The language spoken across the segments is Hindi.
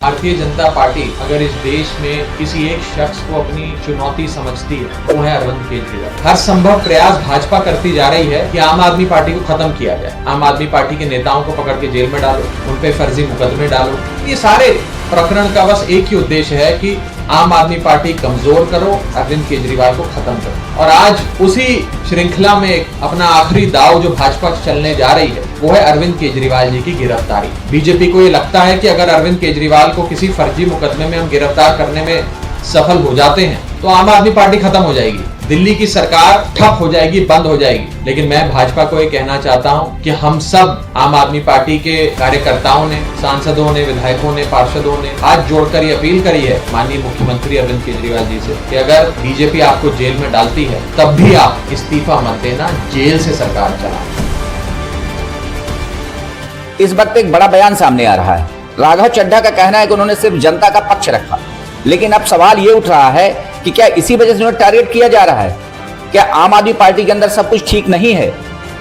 भारतीय जनता पार्टी अगर इस देश में किसी एक शख्स को अपनी चुनौती समझती है तो है अरविंद केजरीवाल। हर संभव प्रयास भाजपा करती जा रही है कि आम आदमी पार्टी को खत्म किया जाए, आम आदमी पार्टी के नेताओं को पकड़ के जेल में डालो, उन पे फर्जी मुकदमे डालो। ये सारे प्रकरण का बस एक ही उद्देश्य है कि आम आदमी पार्टी कमजोर करो, अरविंद केजरीवाल को खत्म करो। और आज उसी श्रृंखला में अपना आखिरी दाव जो भाजपा चलने जा रही है वो है अरविंद केजरीवाल जी की गिरफ्तारी। बीजेपी को ये लगता है कि अगर अरविंद केजरीवाल को किसी फर्जी मुकदमे में हम गिरफ्तार करने में सफल हो जाते हैं तो आम आदमी पार्टी खत्म हो जाएगी, दिल्ली की सरकार ठप हो जाएगी, बंद हो जाएगी। लेकिन मैं भाजपा को ये कहना चाहता हूं कि हम सब आम आदमी पार्टी के कार्यकर्ताओं ने, सांसदों ने, विधायकों ने, पार्षदों ने हाथ जोड़कर ये अपील करी है माननीय मुख्यमंत्री अरविंद केजरीवाल जी से कि अगर बीजेपी आपको जेल में डालती है तब भी आप इस्तीफा मत देना, जेल से सरकार चलाओ। इस वक्त एक बड़ा बयान सामने आ रहा है। राघव चड्ढा का कहना है कि उन्होंने सिर्फ जनता का पक्ष रखा, लेकिन अब सवाल ये उठ रहा है कि क्या इसी वजह से उन्हें टारगेट किया जा रहा है? क्या आम आदमी पार्टी के अंदर सब कुछ ठीक नहीं है?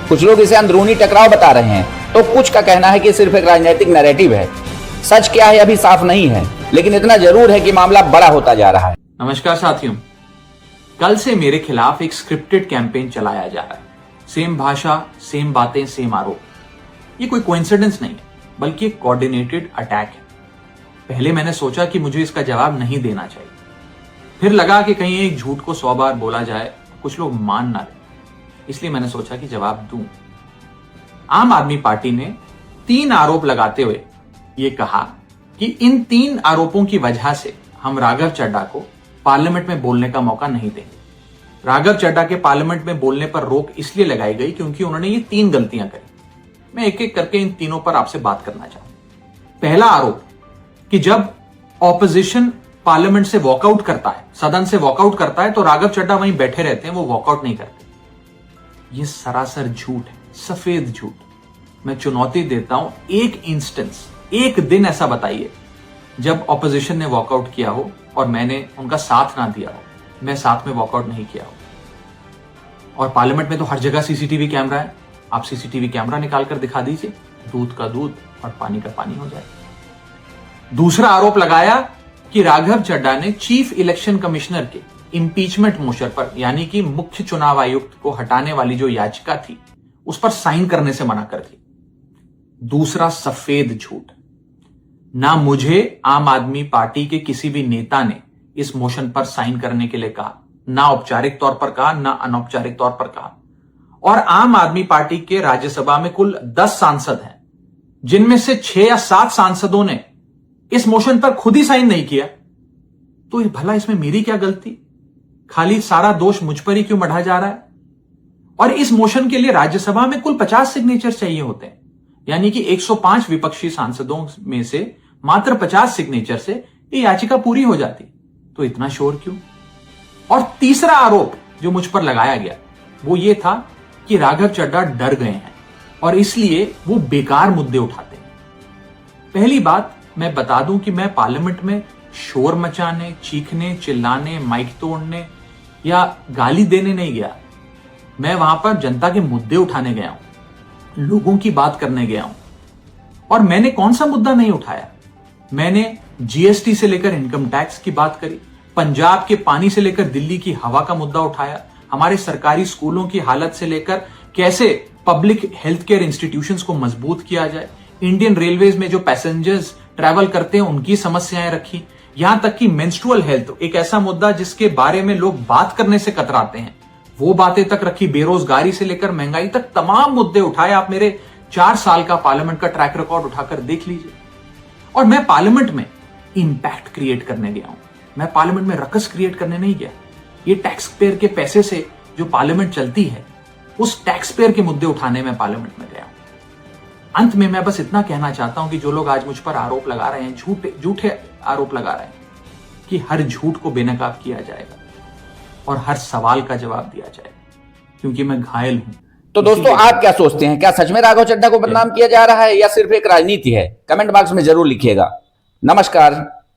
कुछ लोग इसे अंदरूनी टकराव बता रहे हैं, तो कुछ का कहना है कि सिर्फ एक राजनीतिक नैरेटिव है। सच क्या है अभी साफ नहीं है, लेकिन इतना जरूर है कि मामला बड़ा होता जा रहा है। नमस्कार साथियों, कल से मेरे खिलाफ एक स्क्रिप्टेड कैंपेन चलाया जा रहा है। सेम भाषा, सेम बातें, सेम आरोप। ये कोई कोइंसिडेंस नहीं है, बल्कि एक कोऑर्डिनेटेड अटैक है। पहले मैंने सोचा कि मुझे इसका जवाब नहीं देना चाहिए, फिर लगा कि कहीं एक झूठ को 100 बार बोला जाए, कुछ लोग मान ना लें, इसलिए मैंने सोचा कि जवाब दूं। आम आदमी पार्टी ने 3 आरोप लगाते हुए यह कहा कि इन 3 आरोपों की वजह से हम राघव चड्ढा को पार्लियामेंट में बोलने का मौका नहीं देंगे। राघव चड्ढा के पार्लियामेंट में बोलने पर रोक इसलिए लगाई गई क्योंकि उन्होंने ये 3 गलतियां करी। मैं एक एक करके इन तीनों पर आपसे बात करना चाहूंगा। पहला आरोप कि जब ऑपोजिशन पार्लियामेंट से वॉकआउट करता है, सदन से वॉकआउट करता है, तो राघव चड्ढा वहीं बैठे रहते हैं, वो वॉकआउट नहीं करते। ये सरासर झूठ है, सफेद झूठ। मैं चुनौती देता हूं, एक इंस्टेंस, एक दिन ऐसा बताइए जब ऑपोजिशन ने वॉकआउट किया हो और मैंने उनका साथ ना दिया हो, मैं साथ में वॉकआउट नहीं किया हो। और पार्लियामेंट में तो हर जगह सीसीटीवी कैमरा है, आप सीसीटीवी कैमरा निकाल कर दिखा दीजिए, दूध का दूध और पानी का पानी हो जाए। दूसरा आरोप लगाया कि राघव चड्ढा ने चीफ इलेक्शन कमिश्नर के इंपीचमेंट मोशन पर, यानी कि मुख्य चुनाव आयुक्त को हटाने वाली जो याचिका थी, उस पर साइन करने से मना कर दी। दूसरा सफेद झूठ। ना मुझे आम आदमी पार्टी के किसी भी नेता ने इस मोशन पर साइन करने के लिए कहा, ना औपचारिक तौर पर कहा, ना अनौपचारिक तौर पर कहा। और आम आदमी पार्टी के राज्यसभा में कुल 10 सांसद हैं, जिनमें से 6 या 7 सांसदों ने इस मोशन पर खुद ही साइन नहीं किया। तो भला इसमें मेरी क्या गलती? खाली सारा दोष मुझ पर ही क्यों मढ़ा जा रहा है? और इस मोशन के लिए राज्यसभा में कुल 50 सिग्नेचर चाहिए होते हैं, यानी कि 105 विपक्षी सांसदों में से मात्र 50 सिग्नेचर से ये याचिका पूरी हो जाती। तो इतना शोर क्यों? और तीसरा आरोप जो मुझ पर लगाया गया वो ये था कि राघव चड्ढा डर गए हैं और इसलिए वो बेकार मुद्दे उठाते हैं। पहली बात मैं बता दूं कि मैं पार्लियामेंट में शोर मचाने, चीखने, चिल्लाने, माइक तोड़ने या गाली देने नहीं गया। मैं वहां पर जनता के मुद्दे उठाने गया हूं, लोगों की बात करने गया हूं। और मैंने कौन सा मुद्दा नहीं उठाया? मैंने जीएसटी से लेकर इनकम टैक्स की बात करी, पंजाब के पानी से लेकर दिल्ली की हवा का मुद्दा उठाया, हमारे सरकारी स्कूलों की हालत से लेकर कैसे पब्लिक हेल्थ केयर इंस्टीट्यूशंस को मजबूत किया जाए, इंडियन रेलवेज में जो पैसेंजर्स ट्रैवल करते हैं उनकी समस्याएं रखी, यहां तक कि मेंस्ट्रुअल हेल्थ, एक ऐसा मुद्दा जिसके बारे में लोग बात करने से कतराते हैं, वो बातें तक रखी। बेरोजगारी से लेकर महंगाई तक तमाम मुद्दे उठाए। आप मेरे 4 साल का पार्लियामेंट का ट्रैक रिकॉर्ड उठाकर देख लीजिए। और मैं पार्लियामेंट में इंपैक्ट क्रिएट करने गया हूं, मैं पार्लियामेंट में रकस क्रिएट करने नहीं गया। ये टैक्स पेयर के पैसे से जो पार्लियामेंट चलती है, उस टैक्स पेयर के मुद्दे उठाने में पार्लियामेंट में गया हूं। अंत में मैं बस इतना कहना चाहता हूं कि जो लोग आज मुझ पर आरोप लगा रहे हैं, झूठे आरोप लगा रहे हैं, कि हर झूठ को बेनकाब किया जाएगा और हर सवाल का जवाब दिया जाएगा, क्योंकि मैं घायल हूं। तो दोस्तों, आप क्या सोचते हैं? क्या सच में राघव चड्ढा को बदनाम किया जा रहा है या सिर्फ एक राजनीति है? कमेंट बॉक्स में जरूर लिखिएगा। नमस्कार।